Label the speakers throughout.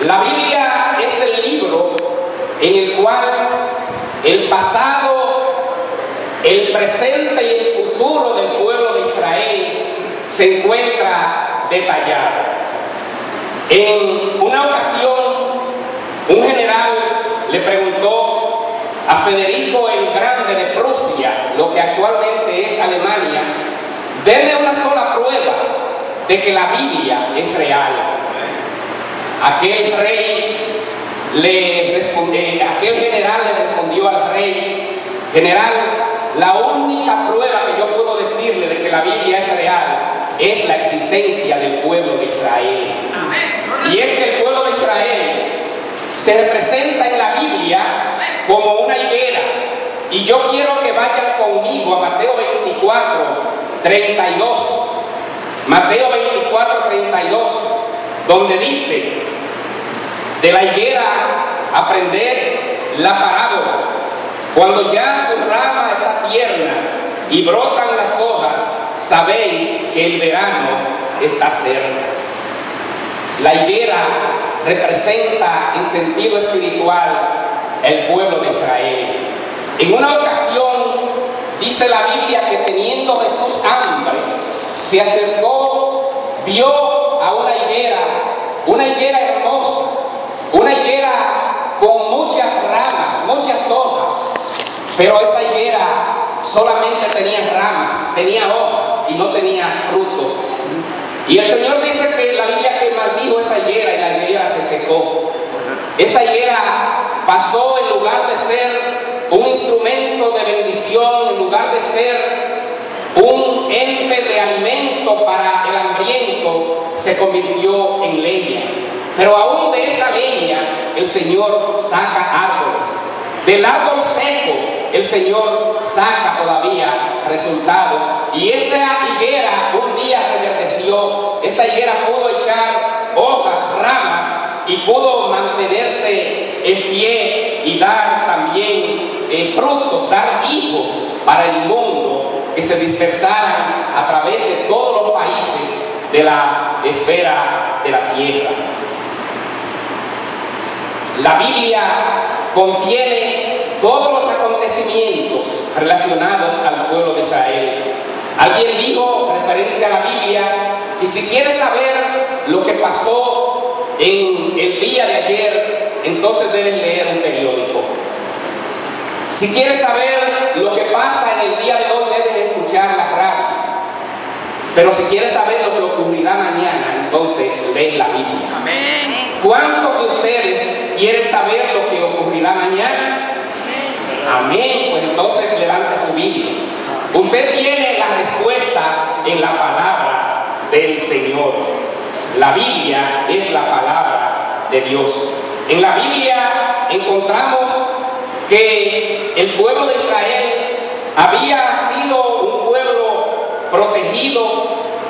Speaker 1: La Biblia es el libro en el cual el pasado, el presente y el futuro del pueblo de Israel se encuentra detallado. En una ocasión, un general le preguntó a Federico el Grande de Prusia, lo que actualmente es Alemania, denle una sola prueba de que la Biblia es real. Aquel general le respondió al rey: general, la única prueba que yo puedo decirle de que la Biblia es real es la existencia del pueblo de Israel. Y es que el pueblo de Israel se representa en la Biblia como una higuera. Y yo quiero que vayan conmigo a Mateo 24, 32. Mateo 24, 32, donde dice: de la higuera aprender la parábola. Cuando ya su rama está tierna y brotan las hojas, sabéis que el verano está cerca. La higuera representa en sentido espiritual el pueblo de Israel. En una ocasión dice la Biblia que teniendo Jesús hambre, se acercó, vio a una higuera hermosa, una higuera con muchas ramas, muchas hojas, pero esa higuera solamente tenía ramas, tenía hojas y no tenía fruto. Y el Señor dice que la Biblia que maldijo esa higuera y la higuera se secó. Esa higuera pasó, en lugar de ser un instrumento de bendición, en lugar de ser un ente de alimento para el hambriento, se convirtió en leña. Pero aún de esa leña el Señor saca árboles. Del árbol seco el Señor saca todavía resultados. Y esa higuera un día reverdeció. Esa higuera pudo echar hojas, ramas y pudo mantenerse en pie y dar también frutos, dar hijos para el mundo que se dispersaran a través de todos los países de la esfera de la tierra. La Biblia contiene todos los acontecimientos relacionados al pueblo de Israel. Alguien dijo referente a la Biblia que si quieres saber lo que pasó en el día de ayer, entonces debes leer un periódico. Si quieres saber lo que pasa en el día de hoy, debes escuchar la radio. Pero si quieres saber lo que ocurrirá mañana, entonces lee la Biblia. Amén. ¿Cuántos de ustedes quieren saber lo que ocurrirá mañana? Amén. Pues entonces levante su Biblia. Usted tiene la respuesta en la palabra del Señor. La Biblia es la palabra de Dios. En la Biblia encontramos que el pueblo de Israel había sido un pueblo protegido,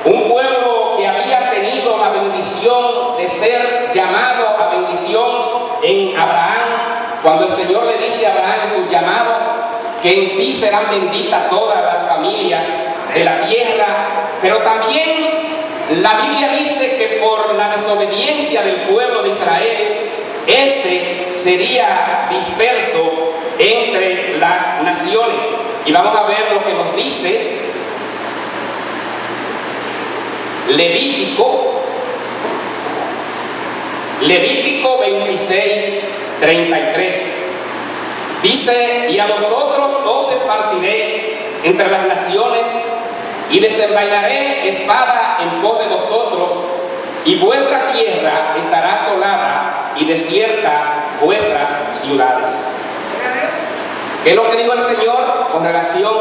Speaker 1: un pueblo que había tenido la bendición de ser llamado a bendición en Abraham, cuando el Señor le dice a Abraham en su llamado que en ti serán benditas todas las familias de la tierra. Pero también la Biblia dice que por la desobediencia del pueblo de Israel, este sería disperso entre las naciones. Y vamos a ver lo que nos dice Levítico 26, 33. Dice: y a vosotros os esparciré entre las naciones, y desenvainaré espada en pos de vosotros, y vuestra tierra estará asolada y desierta vuestras ciudades. ¿Qué es lo que dijo el Señor con relación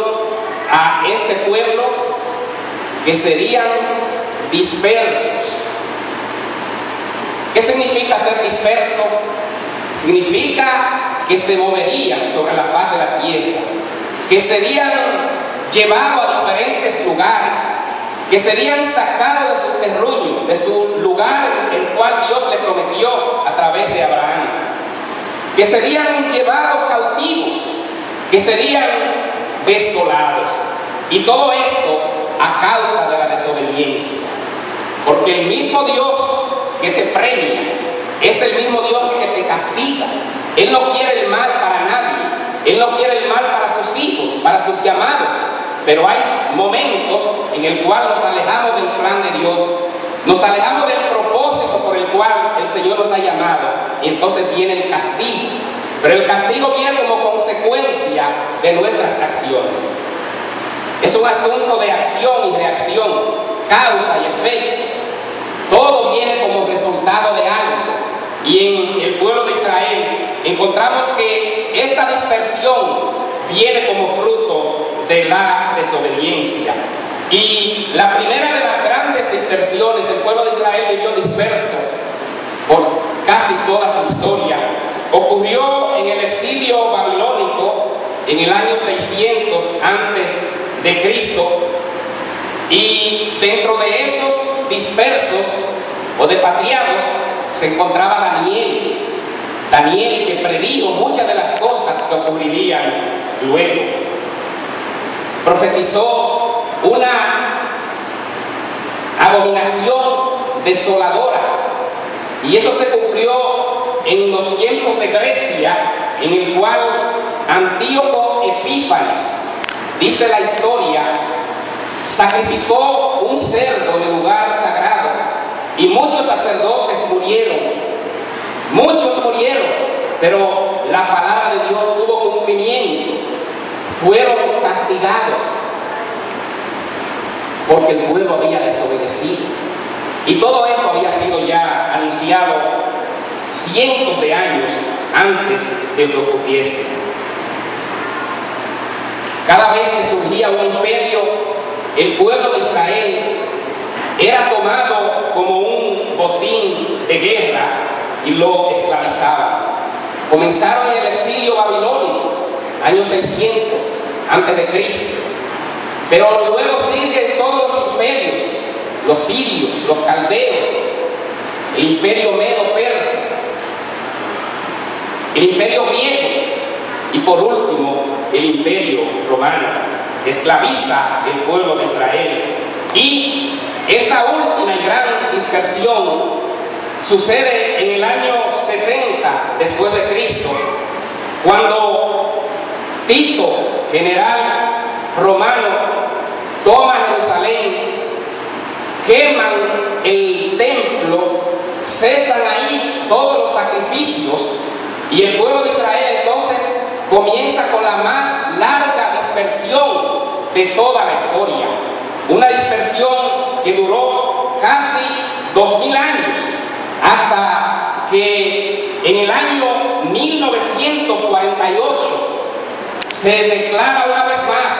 Speaker 1: a este pueblo? Que serían dispersos. ¿Qué significa ser disperso? Significa que se moverían sobre la faz de la tierra, que serían llevados a diferentes lugares, que serían sacados de sus terruños, de su lugar el cual Dios le prometió a través de Abraham, que serían llevados cautivos, que serían desolados. Y todo esto a causa de la desobediencia. Porque el mismo Dios que te premia, es el mismo Dios que te castiga. Él no quiere el mal para nadie. Él no quiere el mal para sus hijos, para sus llamados. Pero hay momentos en el cual nos alejamos del plan de Dios, nos alejamos del propósito por el cual el Señor nos ha llamado, y entonces viene el castigo. Pero el castigo viene como consecuencia de nuestras acciones. Es un asunto de acción y reacción, causa y efecto. Todo viene como resultado de algo. Y en el pueblo de Israel encontramos que esta dispersión viene como fruto de la desobediencia. Y la primera de las grandes dispersiones, el pueblo de Israel vivió disperso por casi toda su historia, ocurrió en el exilio babilónico en el año 600 antes de Cristo. Y dentro de esos dispersos o depatriados se encontraba Daniel, que predijo muchas de las cosas que ocurrirían luego. Profetizó una abominación desoladora, y eso se cumplió en los tiempos de Grecia, en el cual Antíoco Epífanes, dice la historia, sacrificó un cerdo en el lugar sagrado, y muchos sacerdotes murieron, pero la palabra de Dios tuvo cumplimiento. Fueron castigados porque el pueblo había desobedecido, y todo esto había sido ya anunciado cientos de años antes de que ocurriese. Cada vez que surgía un imperio, el pueblo de Israel era tomado como un botín de guerra y lo esclavizaban. Comenzaron en el exilio babilónico, año 600 antes de Cristo, pero luego siguen todos los imperios, los sirios, los caldeos, el imperio medo-persa, el imperio griego y por último el imperio romano. Esclaviza el pueblo de Israel, y esa última y gran dispersión sucede en el año 70 después de Cristo, cuando Tito, general romano, toma Jerusalén, queman el templo, cesan ahí todos los sacrificios, y el pueblo de Israel entonces comienza con la más larga dispersión de toda la historia. Una dispersión que duró casi 2000 años, hasta que en el año 1948 se declara una vez más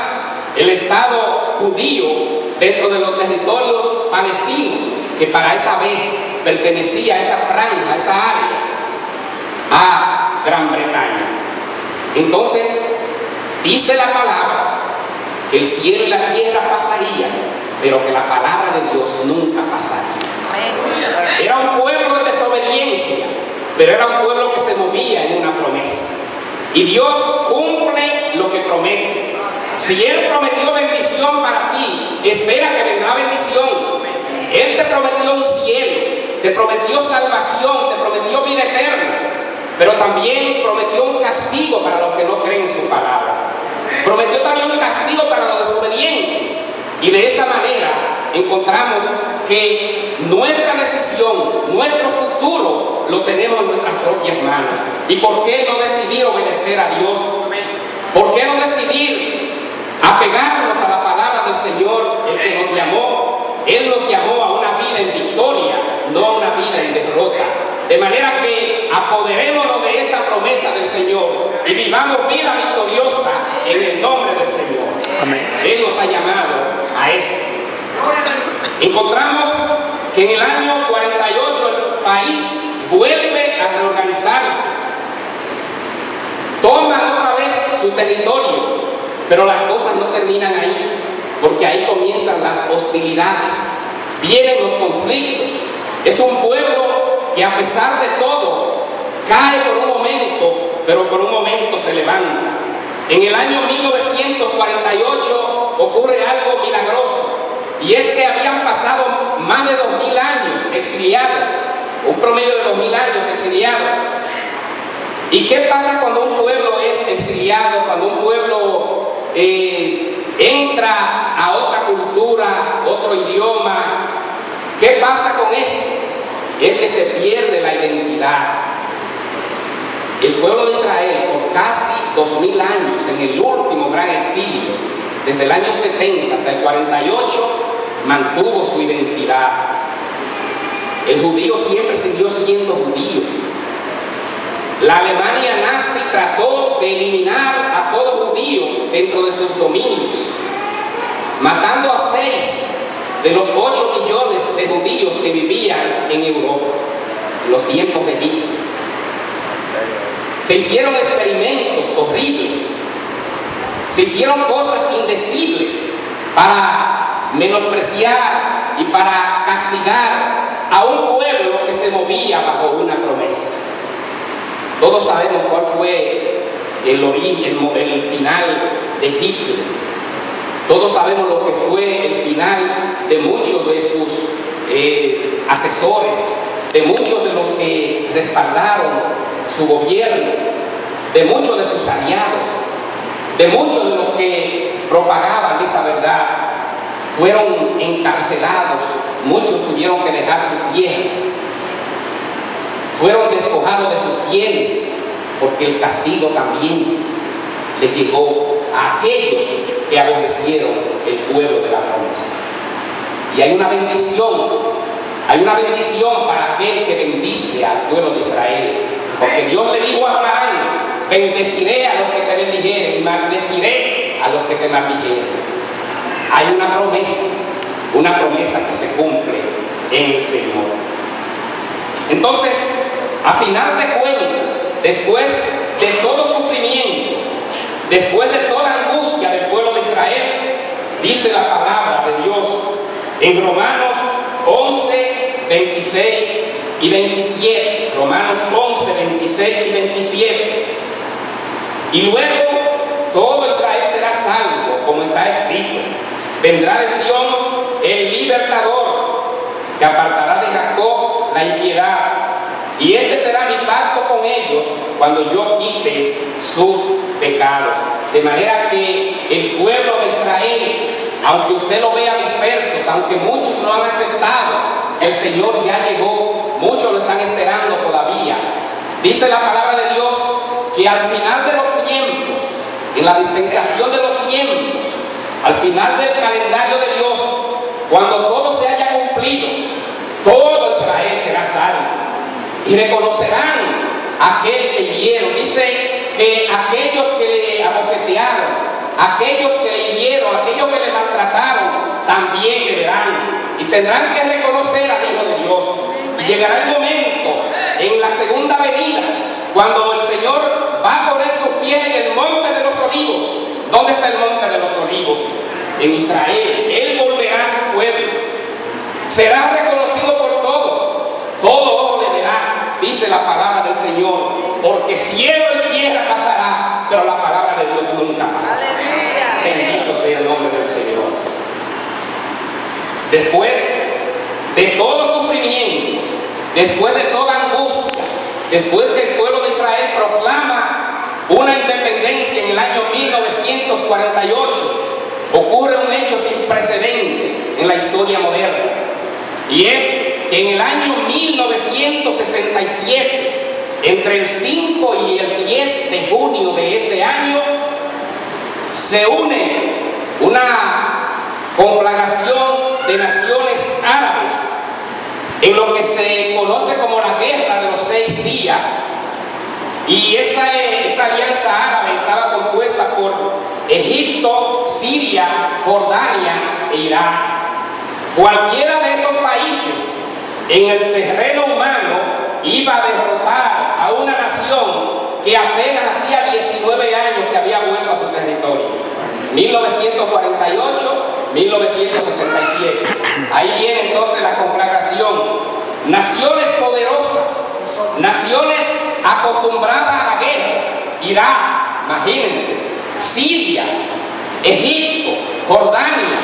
Speaker 1: el Estado judío dentro de los territorios palestinos, que para esa vez pertenecía a esa franja, a esa área, a Gran Bretaña. Entonces, dice la palabra que el cielo y la tierra pasarían, pero que la palabra de Dios nunca pasaría. Era un pueblo de desobediencia, pero era un pueblo que se movía en una promesa. Y Dios cumple lo que promete. Si Él prometió bendición para ti, espera que vendrá bendición. Él te prometió un cielo, te prometió salvación, te prometió vida eterna, pero también prometió un castigo para los que no creen en su palabra. Prometió también un castigo para los desobedientes. Y de esa manera encontramos que nuestra decisión, nuestro futuro, lo tenemos en nuestras propias manos. ¿Y por qué no decidir obedecer a Dios? ¿Por qué no decidir apegarnos a la palabra del Señor, el que nos llamó? Él nos llamó a una vida en victoria, no a una vida en derrota. De manera que apoderémonos de esta promesa del Señor y vivamos vida victoriosa en el nombre del Señor. Amén. Él nos ha llamado a esto. Encontramos que en el año 48 el país vuelve a reorganizarse. Toman otra vez su territorio, pero las cosas no terminan ahí, porque ahí comienzan las hostilidades, vienen los conflictos. Es un pueblo que a pesar de todo cae por un momento, pero por un momento se levanta. En el año 1948 ocurre algo milagroso, y es que habían pasado más de 2000 años exiliados, un promedio de 2000 años exiliado. ¿Y qué pasa cuando un pueblo es exiliado, cuando un pueblo entra a otra cultura, otro idioma? ¿Qué pasa con esto? Es que se pierde la identidad. El pueblo de Israel, por casi 2000 años, en el último gran exilio, desde el año 70 hasta el 48, mantuvo su identidad. El judío siempre siguió siendo judío. La Alemania nazi trató de eliminar a todo judío dentro de sus dominios, matando a 6 de los 8 millones de judíos que vivían en Europa en los tiempos de Hitler. Se hicieron experimentos horribles, se hicieron cosas indecibles para menospreciar y para castigar a un pueblo que se movía bajo una promesa. Todos sabemos cuál fue el origen, el final de Hitler. Todos sabemos lo que fue el final de muchos de sus asesores, de muchos de los que respaldaron su gobierno, de muchos de sus aliados, de muchos de los que propagaban esa verdad. Fueron encarcelados, muchos tuvieron que dejar sus tierras, fueron despojados de sus bienes, porque el castigo también le llegó a aquellos que aborrecieron el pueblo de la promesa. Y hay una bendición para aquel que bendice al pueblo de Israel, porque Dios le dijo a Abraham: bendeciré a los que te bendijeren y maldeciré a los que te maldijeren. Hay una promesa que se cumple en el Señor. Entonces, a final de cuentas, después de todo sufrimiento, después de toda angustia del pueblo de Israel, dice la palabra de Dios en Romanos 11, 26 y 27. Romanos 11, 26 y 27. Y luego todo Israel será salvo, como está escrito: vendrá de Sión el libertador, que apartará de Jacob la impiedad, y este será mi pacto con ellos cuando yo quite sus pecados. De manera que el pueblo de Israel, aunque usted lo vea dispersos, aunque muchos no han aceptado que el Señor ya llegó, muchos lo están esperando todavía. Dice la palabra de Dios que al final de los tiempos, en la dispensación de los tiempos, al final del calendario de Dios, cuando todo se haya cumplido, todo Israel será salvo y reconocerán a aquel que hirieron. Dice que aquellos que le abofetearon, aquellos que le hirieron, aquellos que le maltrataron, también le verán y tendrán que reconocer al Hijo de Dios. Y llegará el momento en la segunda venida, cuando el Señor va a poner sus pies en el monte de los olivos. ¿Dónde está el monte de los olivos? En Israel. Él volverá a su pueblo. Será reconocido por todos. Todo ojo le verá, dice la palabra del Señor. Porque cielo y tierra pasará, pero la palabra de Dios nunca pasará. Bendito sea el nombre del Señor. Después de todo sufrimiento, después de toda angustia, después que el pueblo de Israel proclama una independencia en el año 1948, ocurre un hecho sin precedente en la historia moderna. Y es que en el año 1967, entre el 5 y el 10 de junio de ese año, se une una conflagración de naciones árabes en lo que se conoce como la Guerra de los 6 días. Y esa alianza árabe estaba compuesta por Egipto, Siria, Jordania e Irak. Cualquiera de esos países en el terreno humano iba a derrotar a una nación que apenas hacía 19 años que había vuelto a su territorio. 1948, 1967. Ahí viene entonces la conflagración. Naciones poderosas, naciones acostumbradas a la guerra. Irak, imagínense, Siria, Egipto, Jordania,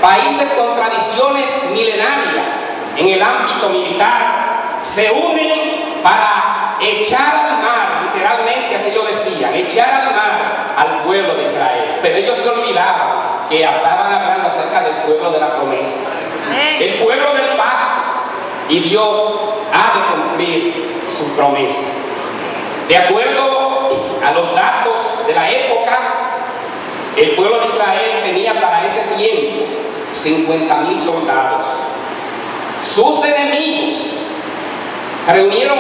Speaker 1: países con tradiciones milenarias en el ámbito militar, se unen para echar al mar, literalmente así lo decían, echar al mar al pueblo de Israel. Pero ellos se olvidaban que estaban hablando acerca del pueblo de la promesa, el pueblo del pacto, y Dios ha de cumplir sus promesas. De acuerdo a los datos de la época, el pueblo de Israel tenía para ese tiempo 50,000 soldados. Sus enemigos reunieron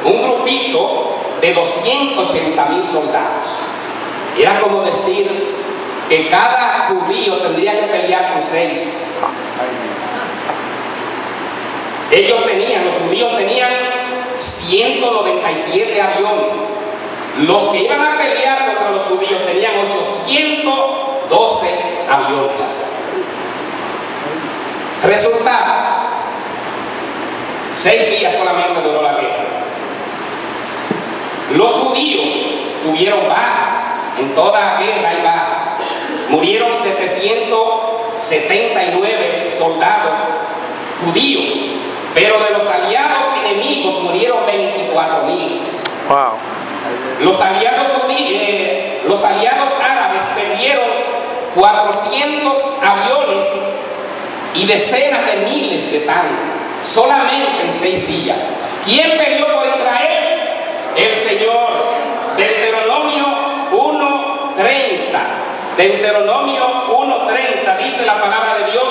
Speaker 1: un grupito de 280,000 soldados. Era como decir que cada judío tendría que pelear con 6. Los judíos tenían 197 aviones. Los que iban a pelear contra los judíos tenían 812 aviones. Resultados: 6 días solamente duró la guerra. Los judíos tuvieron bajas. En toda guerra hay bajas. Murieron 779 soldados judíos, pero de los aliados enemigos murieron 24,000.
Speaker 2: Wow.
Speaker 1: Los aliados árabes perdieron 400 aviones y decenas de miles de tanques, solamente en 6 días. ¿Quién peleó por Israel? El Señor. Deuteronomio 1:30. Deuteronomio 1:30 dice la palabra de Dios: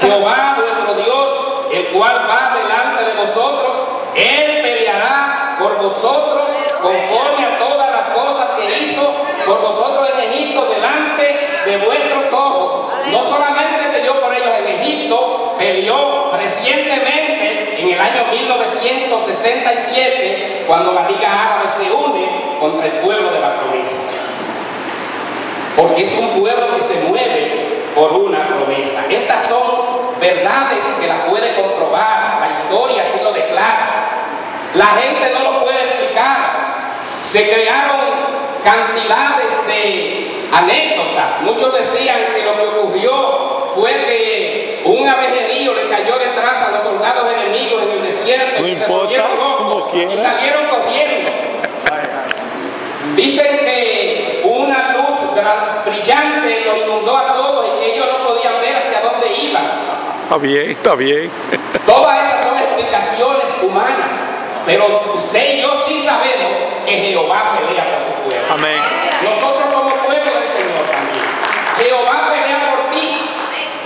Speaker 1: Jehová vuestro Dios, el cual va delante de vosotros, Él peleará por vosotros conforme a todas las cosas que hizo por vosotros en Egipto delante de vuestros ojos. No solamente peleó por ellos en Egipto, peleó recientemente en el año 1967, cuando la Liga Árabe se une contra el pueblo de la promesa. Porque es un pueblo que se mueve por una promesa. Estas son verdades que las puede comprobar, la historia así lo declara. La gente no lo puede explicar. Se crearon cantidades de anécdotas. Muchos decían que lo que ocurrió fue que un abejerío le cayó detrás a los soldados enemigos en el desierto, y se volvieron locos y salieron corriendo. Dicen que una luz brillante los inundó a todos y que ellos no podían ver hacia dónde iban.
Speaker 2: Está bien, está bien.
Speaker 1: Todas esas son explicaciones humanas, pero usted y yo sí sabemos que Jehová pelea por su pueblo.
Speaker 2: Amén.
Speaker 1: Nosotros somos pueblo del Señor también. Jehová pelea por ti.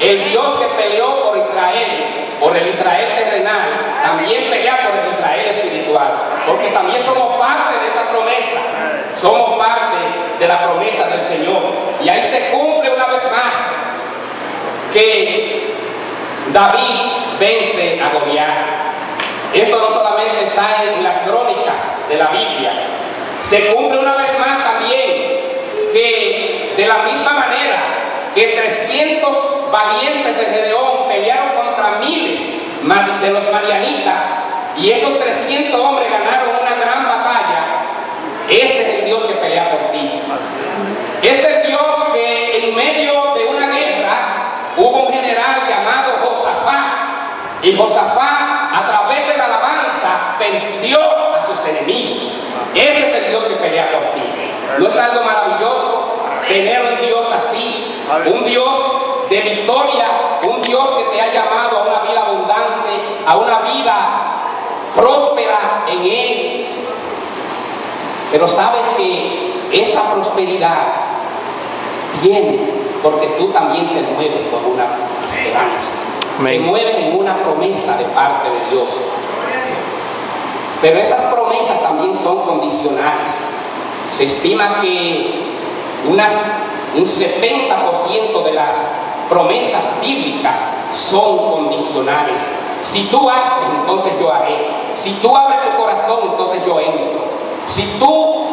Speaker 1: El Dios que peleó por Israel, por el Israel terrenal, también pelea por el Israel espiritual, porque también somos parte de esa promesa. Somos parte de la promesa del Señor. Y ahí se cumple una vez más que David vence a Goliat. Esto no solamente está en las crónicas de la Biblia, se cumple una vez más también que de la misma manera que 300 valientes de Gedeón pelearon contra miles de los madianitas, y esos 300 hombres ganaron una gran batalla. Ese es el Dios que pelea por ti. Ese Dios que en medio de una guerra hubo un general llamado Josafat, y Josafat a través de la alabanza venció a sus enemigos. Ese es el Dios que pelea por ti. ¿No es algo maravilloso tener un Dios así? Un Dios de victoria, un Dios que te ha llamado a una vida abundante, a una vida próspera en Él. Pero sabes que esa prosperidad viene porque tú también te mueves por una esperanza. Te mueves en una promesa de parte de Dios. Pero esas promesas también son condicionales. Se estima que un 70% de las promesas bíblicas son condicionales. Si tú haces, entonces yo haré. Si tú abres tu corazón, entonces yo entro. Si tú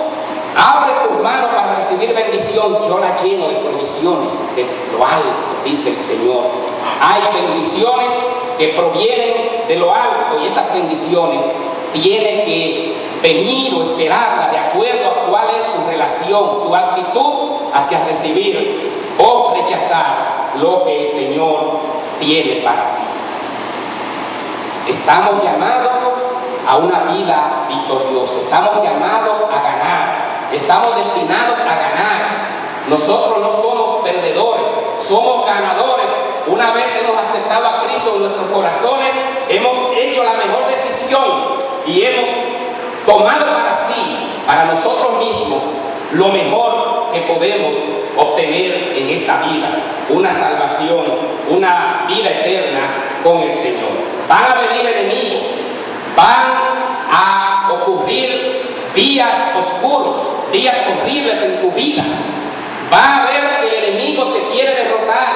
Speaker 1: abres tus manos para recibir bendición, yo la lleno de provisiones de lo alto, dice el Señor. Hay bendiciones que provienen de lo alto, y esas bendiciones tienen que venir o esperarla de acuerdo a cuál es tu relación, tu actitud hacia recibir o rechazar lo que el Señor tiene para ti. Estamos llamados a una vida victoriosa, estamos llamados a ganar, estamos destinados a ganar. Nosotros no somos perdedores, somos ganadores. Una vez hemos aceptado a Cristo en nuestros corazones, hemos hecho la mejor decisión y hemos tomado para sí, para nosotros mismos, lo mejor que podemos obtener en esta vida, una salvación, una vida eterna con el Señor. Van a venir enemigos, van a ocurrir días oscuros, días horribles en tu vida. Va a haber que el enemigo te quiere derrotar,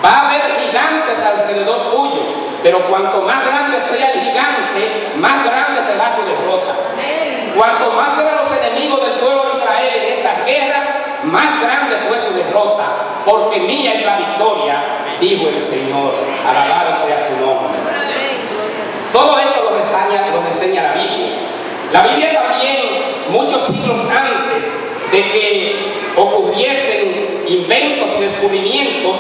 Speaker 1: va a haber gigantes alrededor tuyo, pero cuanto más grande sea el gigante, más grande será su derrota. Cuanto más eran los enemigos del pueblo de Israel en estas guerras, más grande fue su derrota, porque mía es la victoria, dijo el Señor. Alabado sea su nombre. Todo esto lo reseña la Biblia. La Biblia también, muchos siglos antes de que ocurriesen inventos y descubrimientos,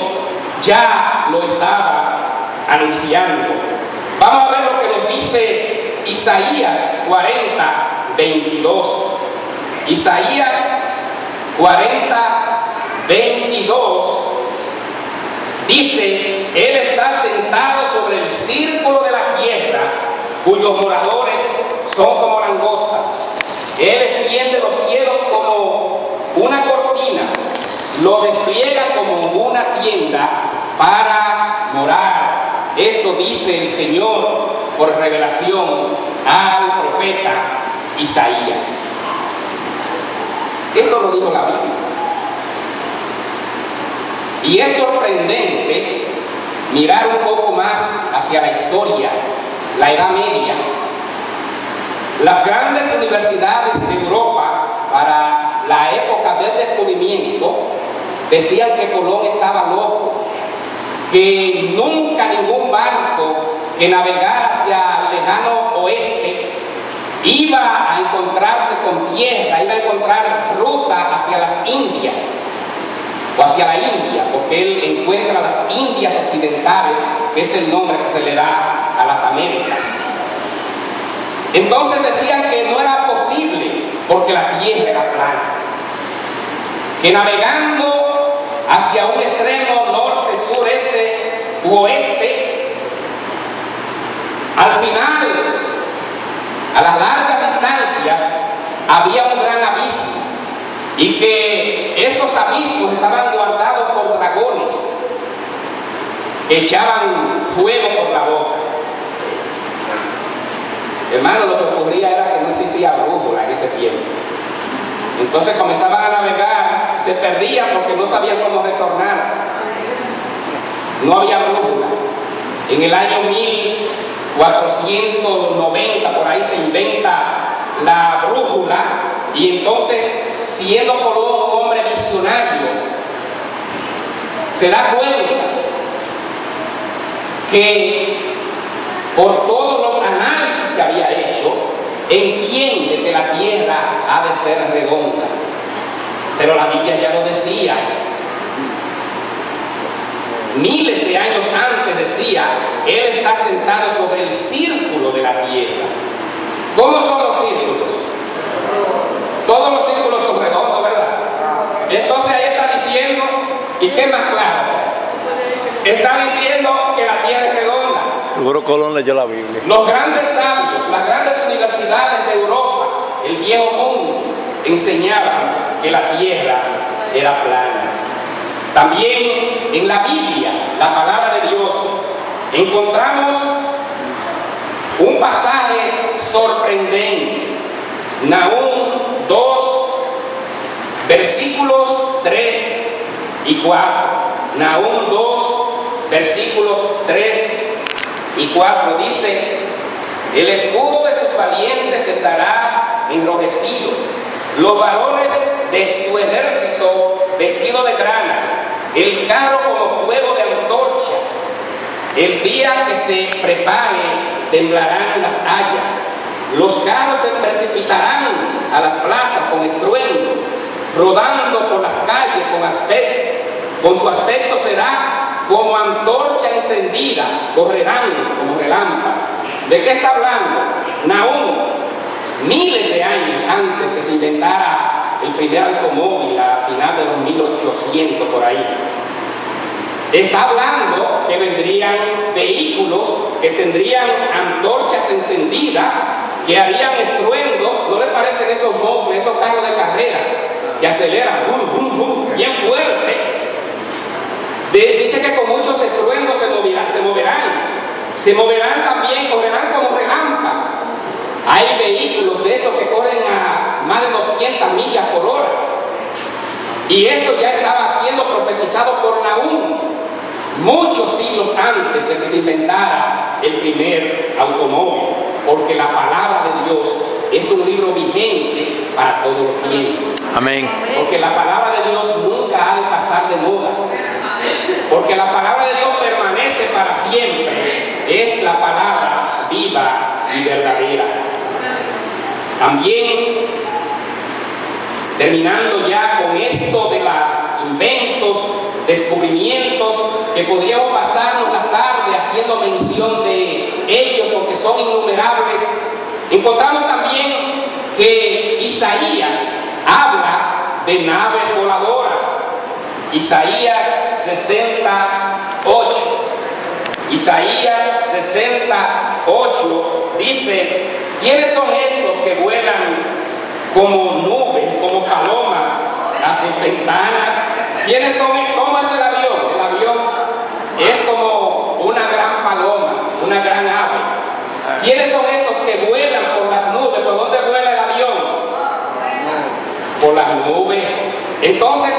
Speaker 1: ya lo estaba anunciando. Vamos a ver lo que nos dice Isaías 40, 22. Isaías 40, 22 dice: Él está sentado sobre el círculo de la tierra, cuyos moradores son como langostas. Él extiende los cielos como una cortina, lo despliega como una tienda para morar. Esto dice el Señor por revelación al profeta Isaías. Esto lo dijo la Biblia. Y es sorprendente mirar un poco más hacia la historia, la Edad Media. Las grandes universidades de Europa, para la época del descubrimiento, decían que Colón estaba loco, que nunca ningún barco que navegara hacia el lejano oeste iba a encontrarse con tierra, iba a encontrar ruta hacia las Indias o hacia la India, porque él encuentra las Indias occidentales, que es el nombre que se le da a las Américas. Entonces decían que no era posible porque la tierra era plana, que navegando hacia un extremo norte, sur, este u oeste, al final, a las largas distancias, había un gran abismo, y que esos abismos estaban guardados por dragones que echaban fuego por la boca. Hermano, lo que ocurría era que no existía brújula en ese tiempo. Entonces comenzaban a navegar, se perdían porque no sabían cómo retornar. No había brújula. En el año 1490, por ahí se inventa la brújula, y entonces, siendo Colón un hombre visionario, se da cuenta que por todos los análisis que había hecho, entiende que la tierra ha de ser redonda. Pero la Biblia ya lo decía. Miles de años antes decía: Él está sentado sobre el círculo de la tierra. ¿Cómo son los círculos? Todos los círculos son redondos, ¿verdad? Entonces ahí está diciendo, ¿y qué más claro? Está diciendo que la tierra es redonda.
Speaker 2: Seguro Colón leyó la Biblia.
Speaker 1: Los grandes sabios, las grandes universidades de Europa, el viejo mundo, enseñaban que la tierra era plana. También en la Biblia, la palabra de Dios, encontramos un pasaje sorprendente. Nahum 2, versículos 3 y 4. Nahum 2, versículos 3 y 4 dice: el escudo de sus valientes estará enrojecido, los varones de su ejército vestido de grana, el carro como fuego de antorcha. El día que se prepare temblarán las hayas, los carros se precipitarán a las plazas con estruendo, rodando por las calles con su aspecto será como antorcha encendida, correrán como relámpagos. ¿De qué está hablando? Nahum, miles de años antes que se inventara el primer automóvil, a final de los 1800 por ahí. Está hablando que vendrían vehículos que tendrían antorchas encendidas, que harían estruendos. ¿No le parecen esos mofles, esos carros de carrera que aceleran bien fuerte? Dice que con muchos estruendos se moverán también, correrán como relámpagos. Hay vehículos de esos que corren a más de 200 millas por hora. Y esto ya estaba siendo profetizado por Nahum muchos siglos antes de que se inventara el primer automóvil, porque la palabra de Dios es un libro vigente para todos los tiempos.
Speaker 2: Amén.
Speaker 1: Porque la palabra de Dios nunca ha de pasar de moda. Porque la palabra de Dios permanece para siempre. Es la palabra viva y verdadera. También, terminando ya con esto de los inventos, descubrimientos, que podríamos pasarnos la tarde haciendo mención de ellos porque son innumerables, encontramos también que Isaías habla de naves voladoras. Isaías 68. Isaías 68 dice: ¿quiénes son estos que vuelan como nubes, como paloma a sus ventanas? ¿Quiénes son? ¿Cómo es el avión? El avión es como una gran paloma, una gran ave. ¿Quiénes son estos que vuelan por las nubes? ¿Por dónde vuela el avión? Por las nubes. Entonces,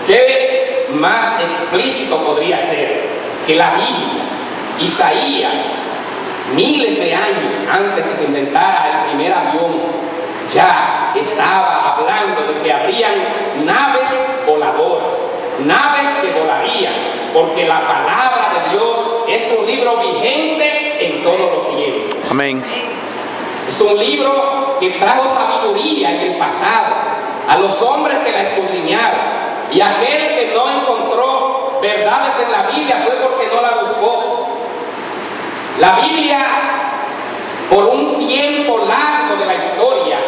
Speaker 1: ¿qué más explícito podría ser que la Biblia, Isaías, miles de años antes que se inventara el primer avión, ya estaba hablando de que habrían naves voladoras, naves que volarían, porque la palabra de Dios es un libro vigente en todos los tiempos.
Speaker 2: Amén.
Speaker 1: Es un libro que trajo sabiduría en el pasado a los hombres que la escudriñaron, y aquel que no encontró verdades en la Biblia fue porque no la buscó. La Biblia, por un tiempo largo de la historia,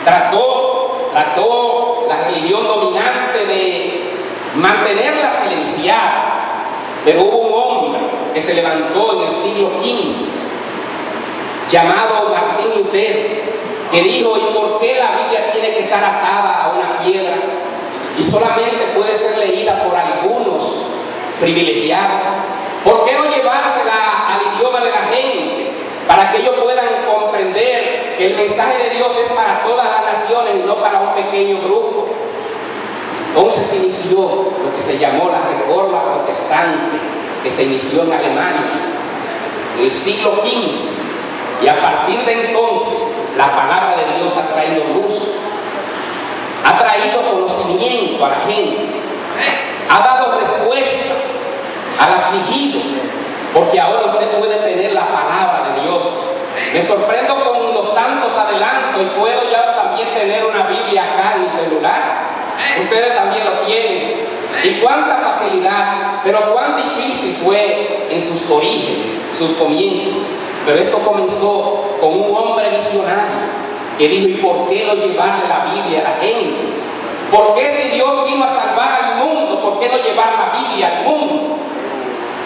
Speaker 1: trató la religión dominante de mantenerla silenciada, pero hubo un hombre que se levantó en el siglo XV llamado Martín Lutero, que dijo: ¿y por qué la Biblia tiene que estar atada a una piedra y solamente puede ser leída por algunos privilegiados? ¿Por qué no llevársela al idioma de la gente para que ellos puedan comprender que el mensaje de Dios es para todas las naciones y no para un pequeño grupo? Entonces se inició lo que se llamó la Reforma Protestante, que se inició en Alemania en el siglo XV, y a partir de entonces la palabra de Dios ha traído luz, ha traído conocimiento a la gente, ha dado respuesta al afligido, porque ahora usted puede tener la palabra de Dios. Me sorprendo con los tantos adelantos, y puedo ya también tener una Biblia acá en mi celular. Ustedes también lo tienen. Y cuánta facilidad, pero cuán difícil fue en sus orígenes, sus comienzos. Pero esto comenzó con un hombre visionario que dijo: ¿y por qué no llevarle la Biblia a la gente? ¿Por qué, si Dios vino a salvar al mundo, por qué no llevar la Biblia al mundo?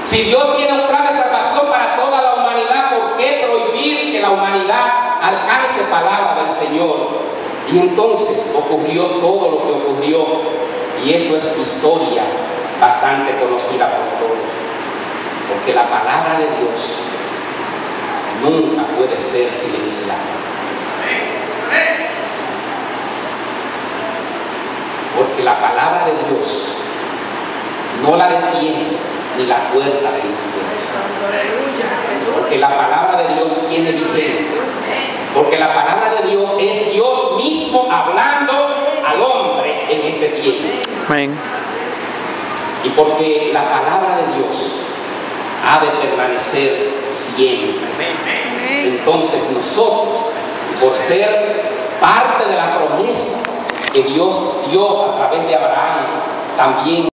Speaker 1: Si Dios tiene un plan de salvación para toda la humanidad, ¿por qué prohibir que la humanidad alcance palabra del Señor? Y entonces ocurrió todo lo que ocurrió, y esto es historia bastante conocida por todos, porque la palabra de Dios nunca puede ser silenciada. Porque la palabra de Dios no la detiene ni la puerta del infierno. Porque la palabra de Dios tiene vigencia. Porque la palabra de Dios es Dios mismo hablando al hombre en este tiempo.
Speaker 2: Amén.
Speaker 1: Y porque la palabra de Dios ha de permanecer siempre. Entonces nosotros, por ser parte de la promesa que Dios dio a través de Abraham, también